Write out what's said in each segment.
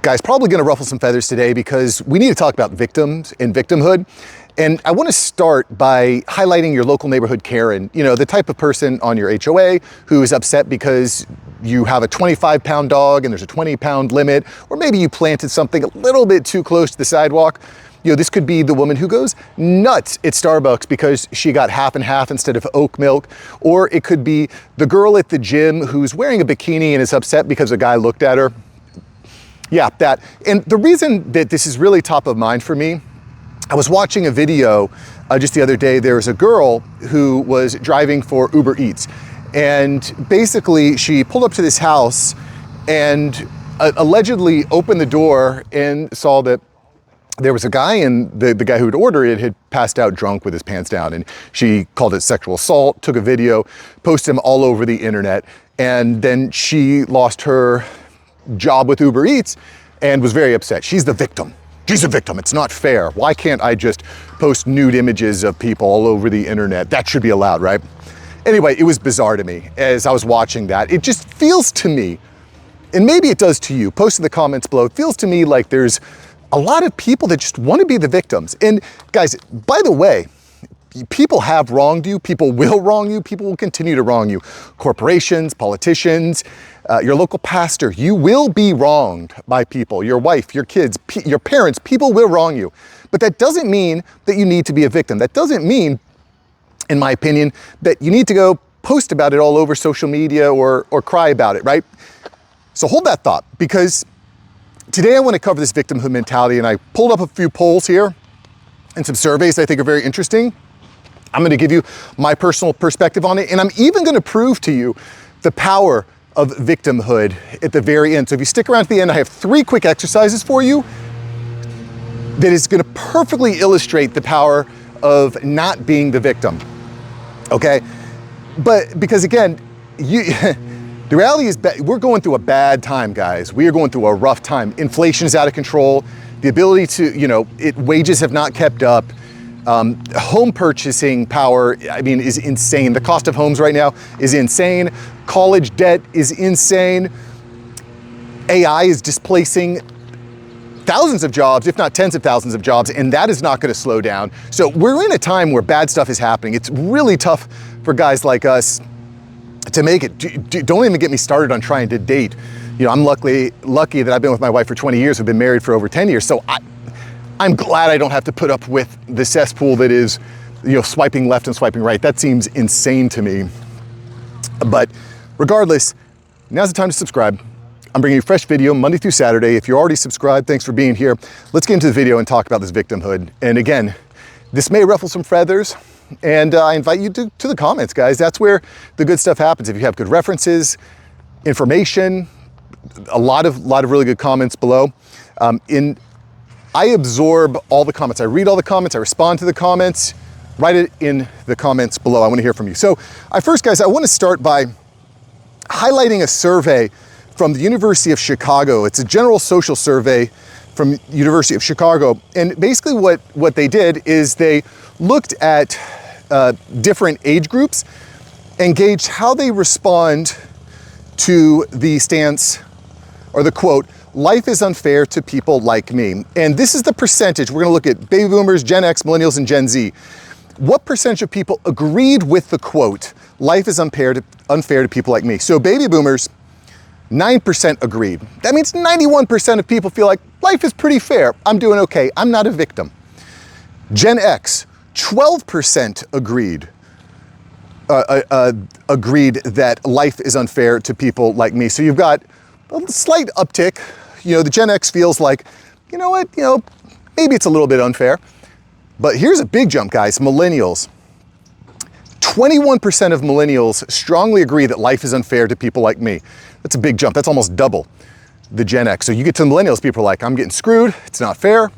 Guys, probably gonna ruffle some feathers today because we need to talk about victims and victimhood. And I wanna start by highlighting your local neighborhood Karen, the type of person on your HOA who is upset because you have a 25-pound dog and there's a 20-pound limit, or maybe you planted something a little bit too close to the sidewalk. This could be the woman who goes nuts at Starbucks because she got half and half instead of oat milk. Or it could be the girl at the gym who's wearing a bikini and is upset because a guy looked at her. Yeah, that. And the reason that this is really top of mind for me, I was watching a video just the other day. There was a girl who was driving for Uber Eats. And basically she pulled up to this house and allegedly opened the door and saw that there was a guy, and the guy who had ordered it had passed out drunk with his pants down. And she called it sexual assault, took a video, posted him all over the internet. And then she lost her job with Uber Eats and was very upset. She's the victim. She's a victim. It's not fair. Why can't I just post nude images of people all over the internet? That should be allowed, right? Anyway, it was bizarre to me as I was watching that. It just feels to me, and maybe it does to you, post in the comments below, it feels to me like there's a lot of people that just want to be the victims. And guys, by the way, people have wronged you, people will wrong you, people will continue to wrong you. Corporations, politicians, your local pastor, you will be wronged by people. Your wife, your kids, your parents, people will wrong you. But that doesn't mean that you need to be a victim. That doesn't mean, in my opinion, that you need to go post about it all over social media or cry about it, right? So hold that thought, because today I want to cover this victimhood mentality, and I pulled up a few polls here and some surveys I think are very interesting. I'm going to give you my personal perspective on it, and I'm even going to prove to you the power of victimhood at the very end. So if you stick around to the end, I have 3 quick exercises for you that is going to perfectly illustrate the power of not being the victim, okay? But because again, the reality is we're going through a bad time, guys. We are going through a rough time. Inflation is out of control. The ability to, wages have not kept up. Home purchasing power, is insane. The cost of homes right now is insane. College debt is insane. AI is displacing thousands of jobs, if not tens of thousands of jobs, and that is not going to slow down. So we're in a time where bad stuff is happening. It's really tough for guys like us to make it. Don't even get me started on trying to date. I'm lucky that I've been with my wife for 20 years. We've been married for over 10 years. So I'm glad I don't have to put up with the cesspool that is, swiping left and swiping right. That seems insane to me. But regardless, now's the time to subscribe. I'm bringing you a fresh video Monday through Saturday. If you're already subscribed, thanks for being here. Let's get into the video and talk about this victimhood. And again, this may ruffle some feathers, and I invite you to the comments, guys. That's where the good stuff happens. If you have good references, information, a lot of really good comments below. I absorb all the comments. I read all the comments. I respond to the comments. Write it in the comments below. I want to hear from you. So guys, I want to start by highlighting a survey from the University of Chicago. It's a general social survey from University of Chicago. And basically what they did is they looked at different age groups and gauged how they respond to the stance or the quote, "Life is unfair to people like me." And this is the percentage. We're going to look at baby boomers, Gen X, Millennials, and Gen Z. What percentage of people agreed with the quote, "Life is unfair to people like me"? So baby boomers, 9% agreed. That means 91% of people feel like life is pretty fair. I'm doing okay. I'm not a victim. Gen X, 12% agreed that life is unfair to people like me. So you've got a slight uptick. The Gen X feels like, maybe it's a little bit unfair. But here's a big jump, guys. Millennials. 21% of millennials strongly agree that life is unfair to people like me. That's a big jump. That's almost double the Gen X. So you get to millennials, people are like, I'm getting screwed. It's not fair.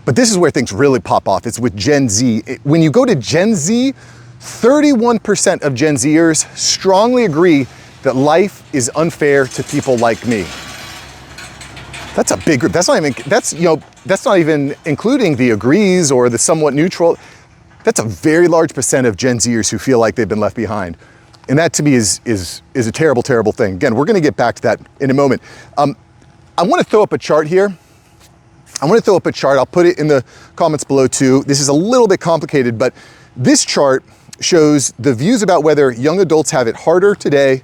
But this is where things really pop off. It's with Gen Z. When you go to Gen Z, 31% of Gen Zers strongly agree that life is unfair to people like me. That's a big group. That's not even including the agrees or the somewhat neutral. That's a very large percent of Gen Zers who feel like they've been left behind. And that to me is a terrible, terrible thing. Again, we're gonna get back to that in a moment. I want to throw up a chart here. I want to throw up a chart. I'll put it in the comments below too. This is a little bit complicated, but this chart shows the views about whether young adults have it harder today,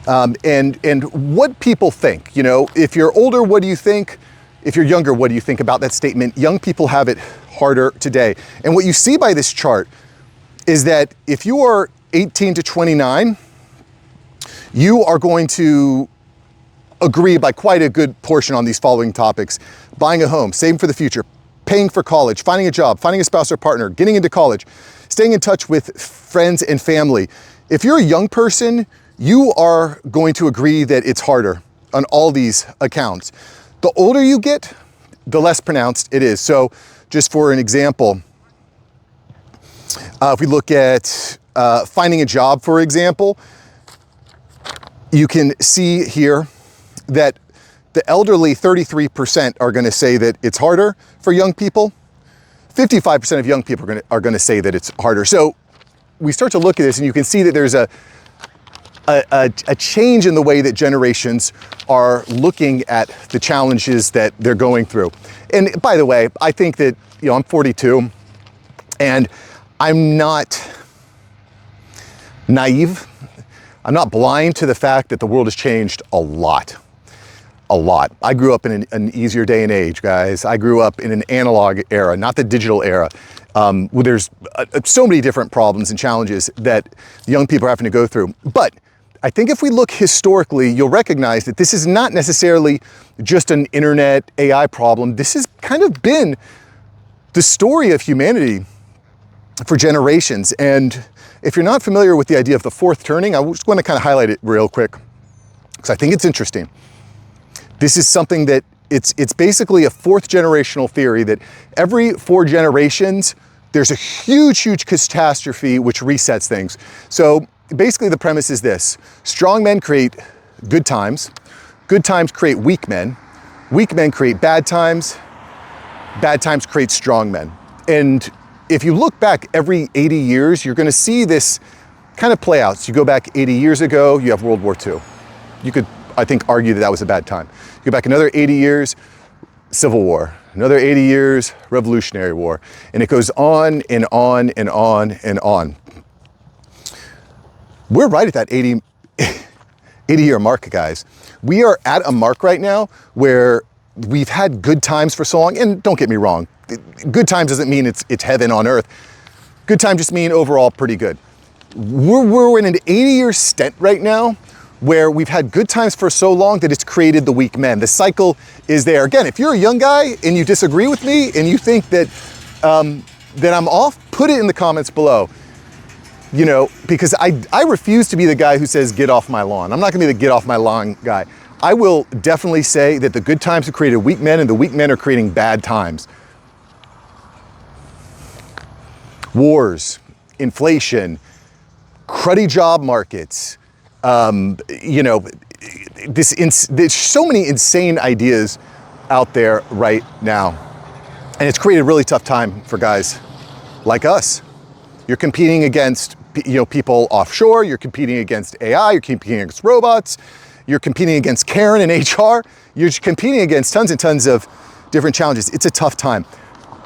and what people think. You know, if you're older, what do you think? If you're younger, what do you think about that statement? Young people have it harder today. And what you see by this chart is that if you are 18 to 29, you are going to agree by quite a good portion on these following topics: buying a home, saving for the future, paying for college, finding a job, finding a spouse or partner, getting into college, staying in touch with friends and family. If you're a young person, you are going to agree that it's harder on all these accounts. The older you get, the less pronounced it is. So just for an example, if we look at finding a job, for example, you can see here that the elderly, 33%, are going to say that it's harder for young people. 55% of young people are going to say that it's harder. So we start to look at this, and you can see that there's a change in the way that generations are looking at the challenges that they're going through. And by the way, I think that, you know, I'm 42, and I'm not naive. I'm not blind to the fact that the world has changed a lot. A lot. I grew up in an easier day and age, guys. I grew up in an analog era, not the digital era. Where there's so many different problems and challenges that young people are having to go through. But I think if we look historically, you'll recognize that this is not necessarily just an internet AI problem. This has kind of been the story of humanity for generations. And if you're not familiar with the idea of the fourth turning, I just want to kind of highlight it real quick, because I think it's interesting. This is something that it's basically a fourth generational theory that every 4 generations, there's a huge, huge catastrophe which resets things. So basically the premise is this: strong men create good times create weak men create bad times create strong men. And if you look back every 80 years, you're gonna see this kind of play out. So you go back 80 years ago, you have World War II. You could, I think, argue that that was a bad time. You go back another 80 years, Civil War. Another 80 years, Revolutionary War. And it goes on and on and on and on. We're right at that 80-year mark, guys. We are at a mark right now where we've had good times for so long. And don't get me wrong, good times doesn't mean it's heaven on earth. Good times just mean overall pretty good. We're in an 80-year stint right now where we've had good times for so long that it's created the weak men. The cycle is there. Again, if you're a young guy and you disagree with me and you think that that I'm off, put it in the comments below. You know, because I refuse to be the guy who says, get off my lawn. I'm not gonna be the get off my lawn guy. I will definitely say that the good times have created weak men and the weak men are creating bad times. Wars, inflation, cruddy job markets, you know, there's so many insane ideas out there right now. And it's created a really tough time for guys like us. You're competing against, you know, people offshore, you're competing against AI, you're competing against robots, you're competing against Karen and HR, you're competing against tons and tons of different challenges. It's a tough time.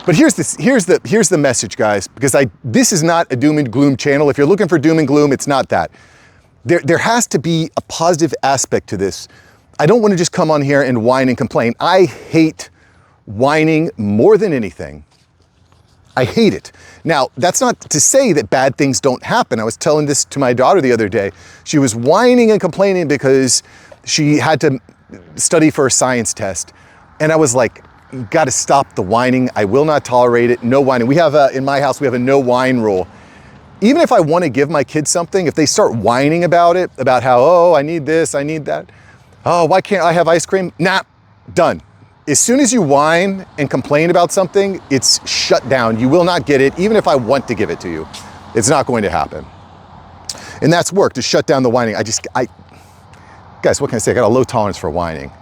But here's the message, guys, because this is not a doom and gloom channel. If you're looking for doom and gloom, it's not that. There has to be a positive aspect to this. I don't want to just come on here and whine and complain. I hate whining more than anything. I hate it. Now, that's not to say that bad things don't happen. I was telling this to my daughter the other day. She was whining and complaining because she had to study for a science test. And I was like, you got to stop the whining. I will not tolerate it. No whining. We have in my house, we have a no whine rule. Even if I want to give my kids something, if they start whining about it, about how, oh, I need this, I need that. Oh, why can't I have ice cream? Nah, done. As soon as you whine and complain about something, it's shut down. You will not get it, even if I want to give it to you. It's not going to happen. And that's work, to shut down the whining. Guys, what can I say? I got a low tolerance for whining.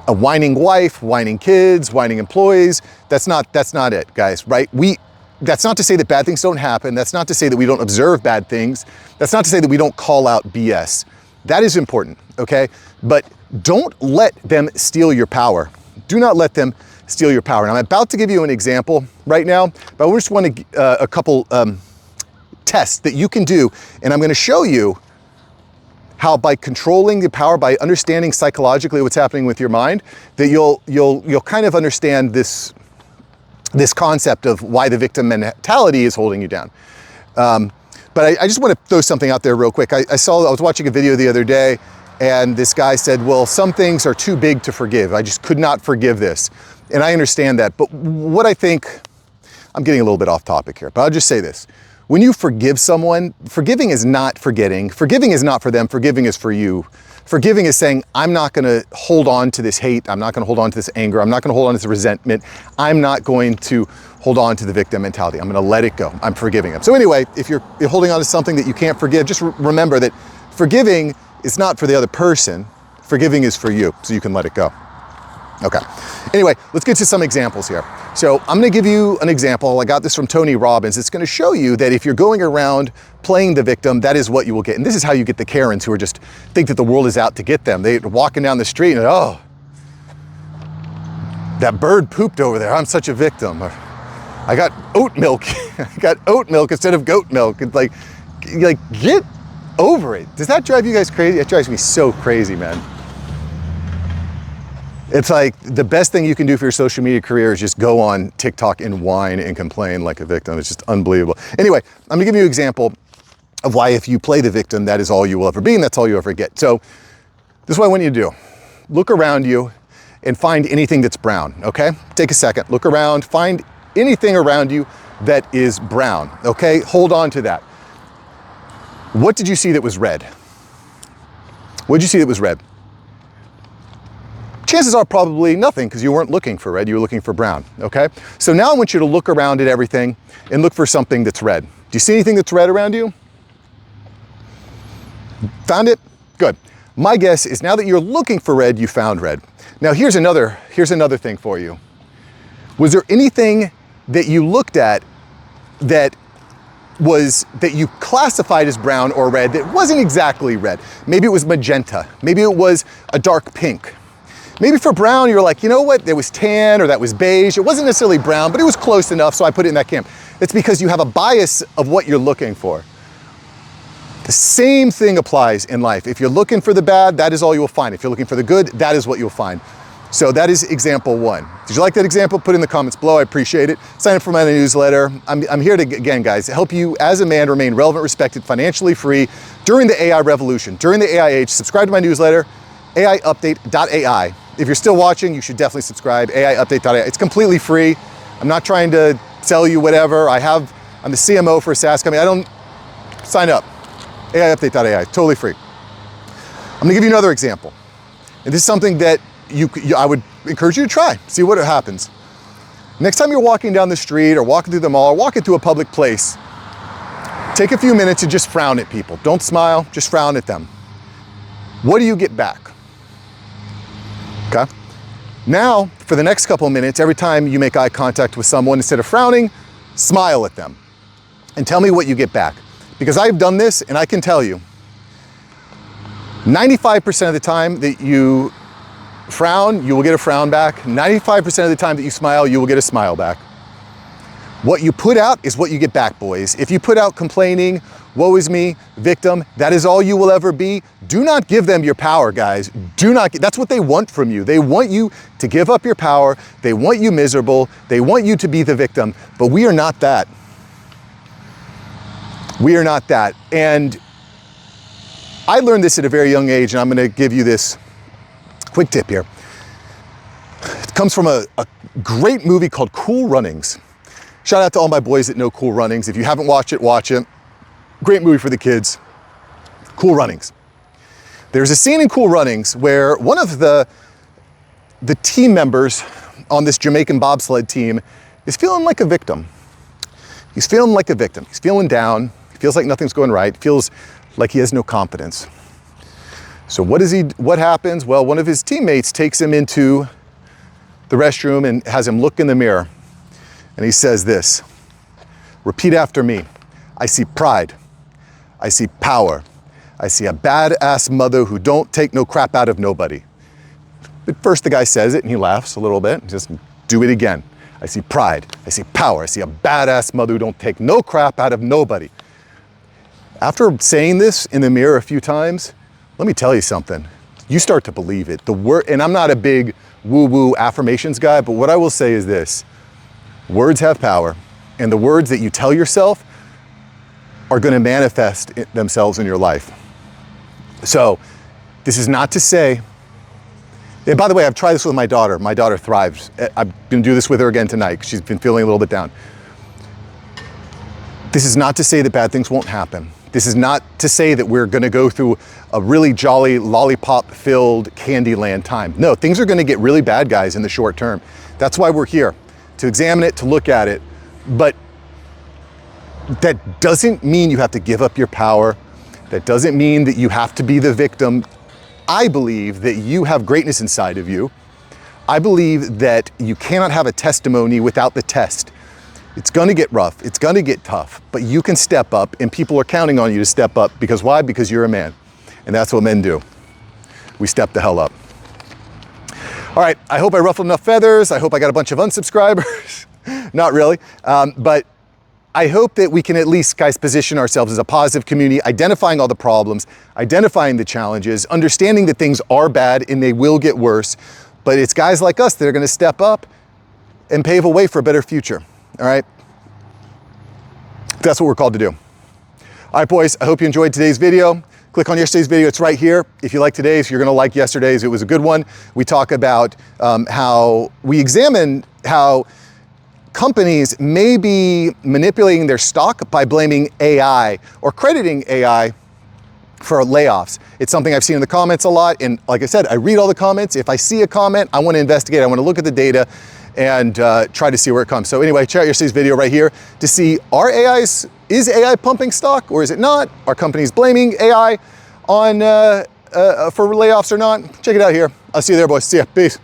A whining wife, whining kids, whining employees, that's not it, guys, right? That's not to say that bad things don't happen. That's not to say that we don't observe bad things. That's not to say that we don't call out BS. That is important. okay? But don't let them steal your power. Do not let them steal your power. And I'm about to give you an example right now, but I just want to a couple tests that you can do, and I'm going to show you how by controlling the power, by understanding psychologically what's happening with your mind, that you'll kind of understand this concept of why the victim mentality is holding you down. But I just want to throw something out there real quick. I was watching a video the other day, and this guy said, well, some things are too big to forgive. I just could not forgive this. And I understand that. But what I think, I'm getting a little bit off topic here, but I'll just say this. When you forgive someone, forgiving is not forgetting. Forgiving is not for them. Forgiving is for you. Forgiving is saying, I'm not going to hold on to this hate. I'm not going to hold on to this anger. I'm not going to hold on to this resentment. I'm not going to hold on to the victim mentality. I'm going to let it go. I'm forgiving them. So anyway, if you're holding on to something that you can't forgive, just remember that forgiving is not for the other person. Forgiving is for you, so you can let it go. Okay. Anyway, let's get to some examples here. So I'm going to give you an example. I got this from Tony Robbins. It's going to show you that if you're going around playing the victim, that is what you will get. And this is how you get the Karens who are just think that the world is out to get them. They're walking down the street and, oh, that bird pooped over there. I'm such a victim. Or, I got oat milk. I got oat milk instead of goat milk. It's like, get over it. Does that drive you guys crazy? It drives me so crazy, man. It's like the best thing you can do for your social media career is just go on TikTok and whine and complain like a victim. It's just unbelievable. Anyway, I'm gonna give you an example of why if you play the victim, that is all you will ever be and that's all you ever get. So this is what I want you to do. Look around you and find anything that's brown, okay? Take a second, look around, find anything around you that is brown, okay? Hold on to that. What did you see that was red? What did you see that was red? Chances are probably nothing because you weren't looking for red, you were looking for brown, okay? So now I want you to look around at everything and look for something that's red. Do you see anything that's red around you? Found it? Good. My guess is now that you're looking for red, you found red. Now here's another thing for you. Was there anything that you looked at that you classified as brown or red that wasn't exactly red? Maybe it was magenta. Maybe it was a dark pink. Maybe for brown, you're like, you know what? There was tan or that was beige. It wasn't necessarily brown, but it was close enough, so I put it in that camp. It's because you have a bias of what you're looking for. The same thing applies in life. If you're looking for the bad, that is all you will find. If you're looking for the good, that is what you'll find. So that is example one. Did you like that example? Put it in the comments below. I appreciate it. Sign up for my newsletter. I'm here to, again, guys, help you as a man remain relevant, respected, financially free during the AI revolution, during the AI age. Subscribe to my newsletter, aiupdate.ai. If you're still watching, you should definitely subscribe, aiupdate.ai. It's completely free. I'm not trying to sell you whatever. I'm the CMO for a SaaS company. Sign up, aiupdate.ai, totally free. I'm gonna give you another example. And this is something that I would encourage you to try, see what happens. Next time you're walking down the street or walking through the mall or walking through a public place, take a few minutes and just frown at people. Don't smile, just frown at them. What do you get back? Okay. Now, for the next couple of minutes, every time you make eye contact with someone, instead of frowning, smile at them and tell me what you get back. Because I've done this and I can tell you, 95% of the time that you frown, you will get a frown back. 95% of the time that you smile, you will get a smile back. What you put out is what you get back, boys. If you put out complaining, woe is me, victim, that is all you will ever be. Do not give them your power, guys. That's what they want from you. They want you to give up your power. They want you miserable. They want you to be the victim, but we are not that. We are not that. And I learned this at a very young age, and I'm gonna give you this quick tip here. It comes from a great movie called Cool Runnings. Shout out to all my boys that know Cool Runnings. If you haven't watched it, watch it. Great movie for the kids. Cool Runnings. There's a scene in Cool Runnings where one of the team members on this Jamaican bobsled team is feeling like a victim. He's feeling like a victim. He's feeling down. He feels like nothing's going right. Feels like he has no confidence. So what happens? Well, one of his teammates takes him into the restroom and has him look in the mirror. And he says this, repeat after me. I see pride. I see power. I see a badass mother who don't take no crap out of nobody. At first the guy says it and he laughs a little bit, just do it again. I see pride, I see power, I see a badass mother who don't take no crap out of nobody. After saying this in the mirror a few times, let me tell you something. You start to believe it. The word, and I'm not a big woo-woo affirmations guy, but what I will say is this. Words have power, and the words that you tell yourself are going to manifest themselves in your life. So this is not to say, and by the way, I've tried this with my daughter. My daughter thrives. I'm going to do this with her again tonight because she's been feeling a little bit down. This is not to say that bad things won't happen. This is not to say that we're going to go through a really jolly, lollipop-filled Candyland time. No, things are going to get really bad, guys, in the short term. That's why we're here, to examine it, to look at it. But that doesn't mean you have to give up your power. That doesn't mean that you have to be the victim. I believe that you have greatness inside of you. I believe that you cannot have a testimony without the test. It's going to get rough, it's going to get tough, but you can step up, and people are counting on you to step up. Because why? Because you're a man. And that's what men do. We step the hell up. All right, I hope I ruffled enough feathers. I hope I got a bunch of unsubscribers. Not really, but I hope that we can at least, guys, position ourselves as a positive community, identifying all the problems, identifying the challenges, understanding that things are bad and they will get worse, but it's guys like us that are going to step up and pave a way for a better future. All right? That's what we're called to do. All right, boys, I hope you enjoyed today's video. Click on yesterday's video, it's right here. If you like today's, you're gonna like yesterday's. It was a good one. We talk about how we examine how companies may be manipulating their stock by blaming AI or crediting AI for layoffs. It's something I've seen in the comments a lot. And like I said, I read all the comments. If I see a comment, I want to investigate. I want to look at the data and try to see where it comes. So anyway, check out yesterday's video right here to see, is AI pumping stock or is it not? Are companies blaming AI on for layoffs or not? Check it out here. I'll see you there, boys. See ya. Peace.